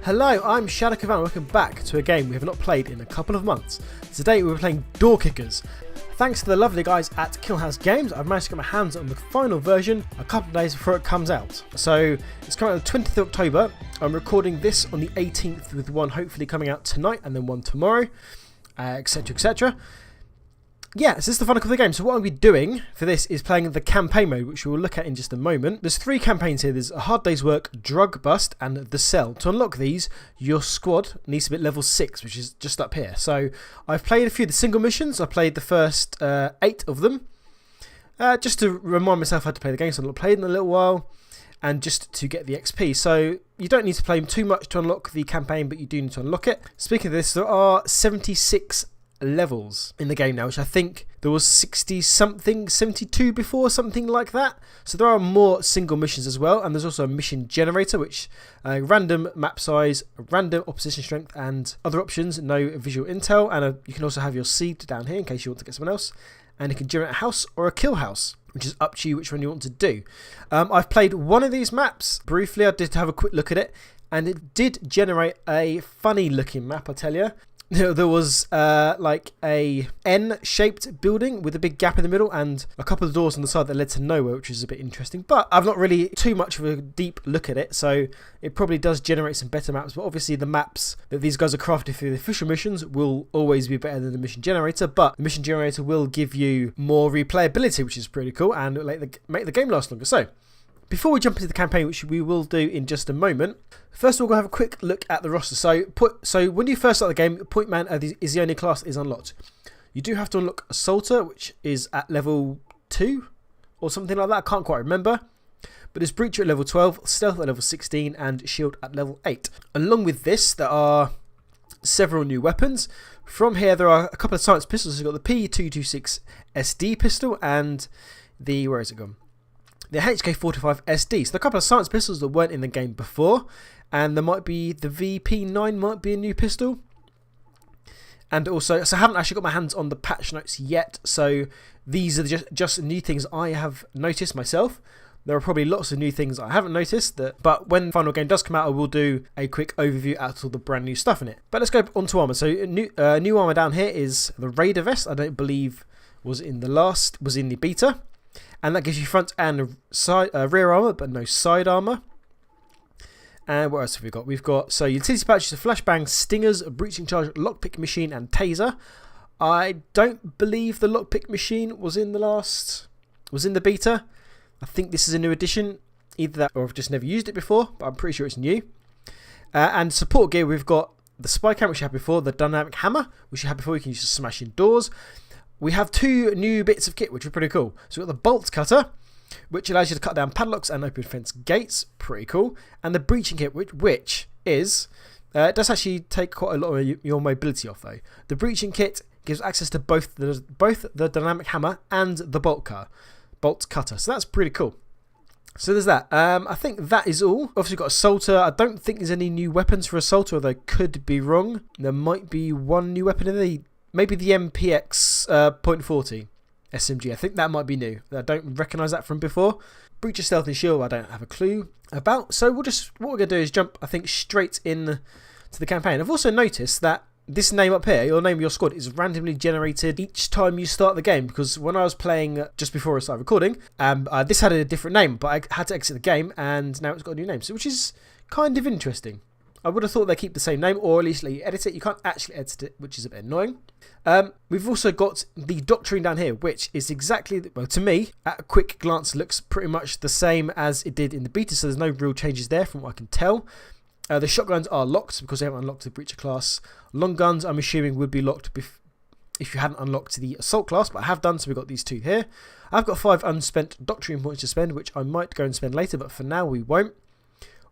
Hello, I'm Shadocvao and welcome back to a game we have not played in a couple of months. Today we're playing Door Kickers. Thanks to the lovely guys at Killhouse Games, I've managed to get my hands on the final version a couple of days before it comes out. So it's coming out on the 20th of October. I'm recording this on the 18th with one hopefully coming out tonight and then one tomorrow, etc, etc. Yeah, so this is the fun of the game. So what I'll be doing for this is playing the campaign mode, which we'll look at in just a moment. There's three campaigns here. There's A Hard Day's Work, Drug Bust, and The Cell. To unlock these, your squad needs to be at level 6, which is just up here. So I've played a few of the single missions. I played the first 8 of them. Just to remind myself how to play the game, so I've not played in a little while. And just to get the XP. So you don't need to play too much to unlock the campaign, but you do need to unlock it. Speaking of this, there are 76 levels in the game now, which I think there was 60 something, 72 before, something like that. So there are more single missions as well, and there's also a mission generator, which random map size, random opposition strength, and other options, no visual intel, and you can also have your seed down here in case you want to get someone else, and you can generate a house or a kill house, which is up to you which one you want to do. I've played one of these maps briefly. I did have a quick look at it, and it did generate a funny looking map, I tell you. There was like a N-shaped building with a big gap in the middle and a couple of doors on the side that led to nowhere, which is a bit interesting. But I've not really too much of a deep look at it, so it probably does generate some better maps. But obviously the maps that these guys are crafted for the official missions will always be better than the mission generator. But the mission generator will give you more replayability, which is pretty cool, and make the game last longer. So before we jump into the campaign, which we will do in just a moment, first we'll go have a quick look at the roster. So when you first start the game, Point Man is the only class that is unlocked. You do have to unlock Assaulter, which is at level 2 or something like that. I can't quite remember. But there's Breacher at level 12, Stealth at level 16, and Shield at level 8. Along with this, there are several new weapons. From here, there are a couple of science pistols. You've got the P226 SD pistol and the, where is it gone? The HK45 SD. So a couple of science pistols that weren't in the game before, and there might be the VP9 might be a new pistol. And also, so I haven't actually got my hands on the patch notes yet, so these are just new things I have noticed myself. There are probably lots of new things I haven't noticed, but when the final game does come out, I will do a quick overview out of the brand new stuff in it. But let's go on to armor. So new armor down here is the Raider vest. I don't believe was in the beta. And that gives you front and side, rear armour, but no side armour. And what else have we got? We've got, so utility patches, a flashbang, stingers, a breaching charge, lockpick machine, and taser. I don't believe the lockpick machine was in the beta. I think this is a new addition. Either that or I've just never used it before, but I'm pretty sure it's new. And support gear, we've got the spy cam, which you had before, the dynamic hammer, which you had before, you can use to smash in doors. We have two new bits of kit, which are pretty cool. So we've got the bolt cutter, which allows you to cut down padlocks and open fence gates. Pretty cool. And the breaching kit, which is, it does actually take quite a lot of your mobility off though. The breaching kit gives access to both the dynamic hammer and the bolt cutter. So that's pretty cool. So there's that. I think that is all. Obviously, we've got Assaulter. I don't think there's any new weapons for Assaulter, although I could be wrong. There might be one new weapon in there. Maybe the MPX .40 SMG. I think that might be new. I don't recognise that from before. Breacher, Stealth, and Shield, I don't have a clue about. So what we're going to do is jump, I think, straight in to the campaign. I've also noticed that this name up here, your name of your squad, is randomly generated each time you start the game. Because when I was playing just before I started recording, this had a different name, but I had to exit the game, and now it's got a new name. So which is kind of interesting. I would have thought they keep the same name, or at least let you edit it. You can't actually edit it, which is a bit annoying. We've also got the doctrine down here, which is exactly, well, to me, at a quick glance, looks pretty much the same as it did in the beta, so there's no real changes there from what I can tell. The shotguns are locked because they haven't unlocked the Breacher class. Long guns, I'm assuming, would be locked if you hadn't unlocked the Assault class, but I have done, so we've got these two here. I've got 5 unspent doctrine points to spend, which I might go and spend later, but for now we won't.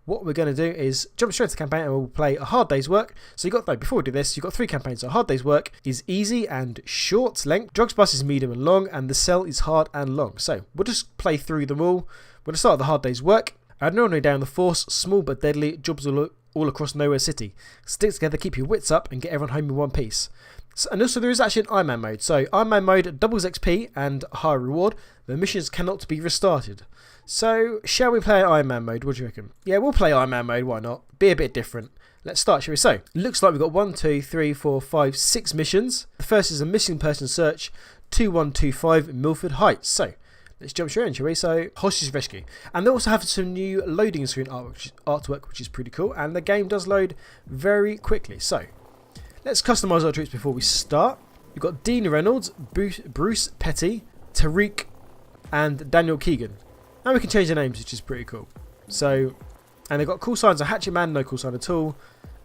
What we're going to do is jump straight to the campaign and we'll play A Hard Day's Work. So before we do this, you've got 3 campaigns. So A Hard Day's Work is easy and short length. Drugs Bust is medium and long, and The Cell is hard and long. So we'll just play through them all. We're going to start with The Hard Day's Work. Ordinary down the force, small but deadly, jobs all across Nowhere City. Stick together, keep your wits up, and get everyone home in one piece. So, and also there is actually an Iron Man mode. So Iron Man mode doubles XP and higher reward. The missions cannot be restarted. So, shall we play Iron Man mode? What do you reckon? Yeah, we'll play Iron Man mode, why not? Be a bit different. Let's start, shall we? So, looks like we've got 1, 2, 3, 4, 5, 6 missions. The first is a missing person search, 2125 Milford Heights. So, let's jump straight in, shall we? So, hostage rescue. And they also have some new loading screen artwork, which is pretty cool. And the game does load very quickly. So, let's customise our troops before we start. We've got Dean Reynolds, Bruce Petty, Tariq, and Daniel Keegan. And we can change their names, which is pretty cool. So, and they've got call signs: a Hatchet Man, no call sign at all,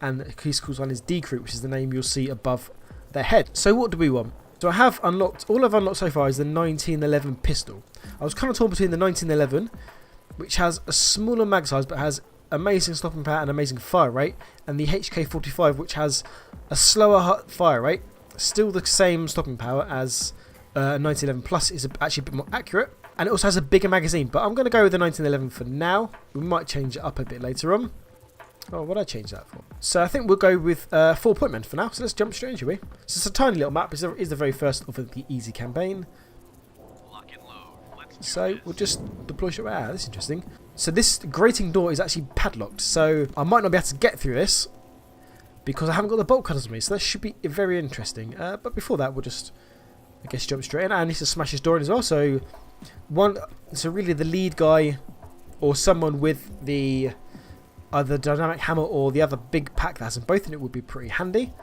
and his call sign is Decruit, which is the name you'll see above their head. So what do we want? So I have unlocked, all I've unlocked so far is the 1911 pistol. I was kind of torn between the 1911, which has a smaller mag size but has amazing stopping power and amazing fire rate, and the HK45, which has a slower fire rate, still the same stopping power as 1911 plus, is actually a bit more accurate. And it also has a bigger magazine, but I'm going to go with the 1911 for now. We might change it up a bit later on. Oh, what did I change that for? So I think we'll go with 4-point men for now. So let's jump straight in, shall we? So it's a tiny little map. It's the very first of the easy campaign. So we'll just deploy straight away. Ah, this is interesting. So this grating door is actually padlocked. So I might not be able to get through this because I haven't got the bolt cutters with me. So that should be very interesting. But before that, we'll just, I guess, jump straight in. And I need to smash this door in as well. So really the lead guy or someone with the either dynamic hammer or the other big pack that has them both in it would be pretty handy.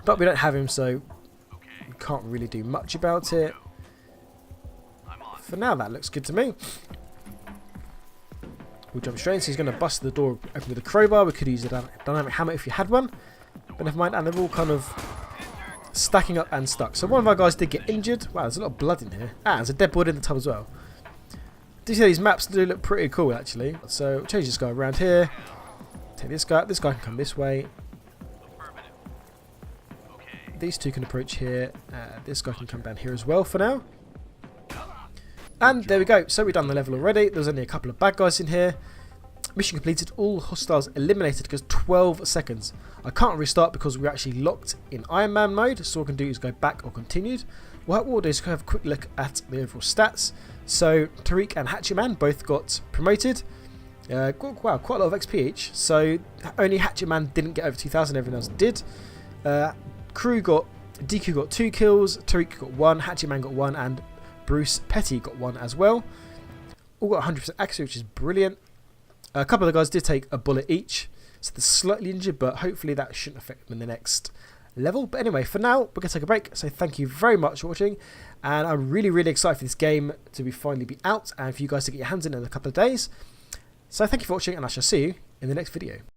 But we don't have him, so we can't really do much about it. For now, that looks good to me. We'll jump straight in. So he's going to bust the door open with a crowbar. We could use a dynamic hammer if you had one, but never mind. And they're all kind of stacking up and stuck. So one of our guys did get injured. Wow, there's a lot of blood in here. Ah, there's a dead body in the tub as well. Do you see these maps do look pretty cool actually? So change this guy around here. Take this guy. This guy can come this way. These two can approach here. This guy can come down here as well for now. And there we go. So we've done the level already. There's only a couple of bad guys in here. Mission completed. All hostiles eliminated because 12 seconds. I can't restart because we're actually locked in Iron Man mode. So all I can do is go back or continued. What we'll do is have a quick look at the overall stats. So Tariq and Hatchet Man both got promoted. Wow, quite a lot of XP each. So only Hatchet Man didn't get over 2,000. Everyone else did. DQ got 2 kills. Tariq got 1. Hatchet Man got 1. And Bruce Petty got 1 as well. All got 100% accuracy, which is brilliant. A couple of the guys did take a bullet each, so they're slightly injured, but hopefully that shouldn't affect them in the next level. But anyway, for now, we're going to take a break. So thank you very much for watching, and I'm really, really excited for this game to finally be out, and for you guys to get your hands in a couple of days. So thank you for watching, and I shall see you in the next video.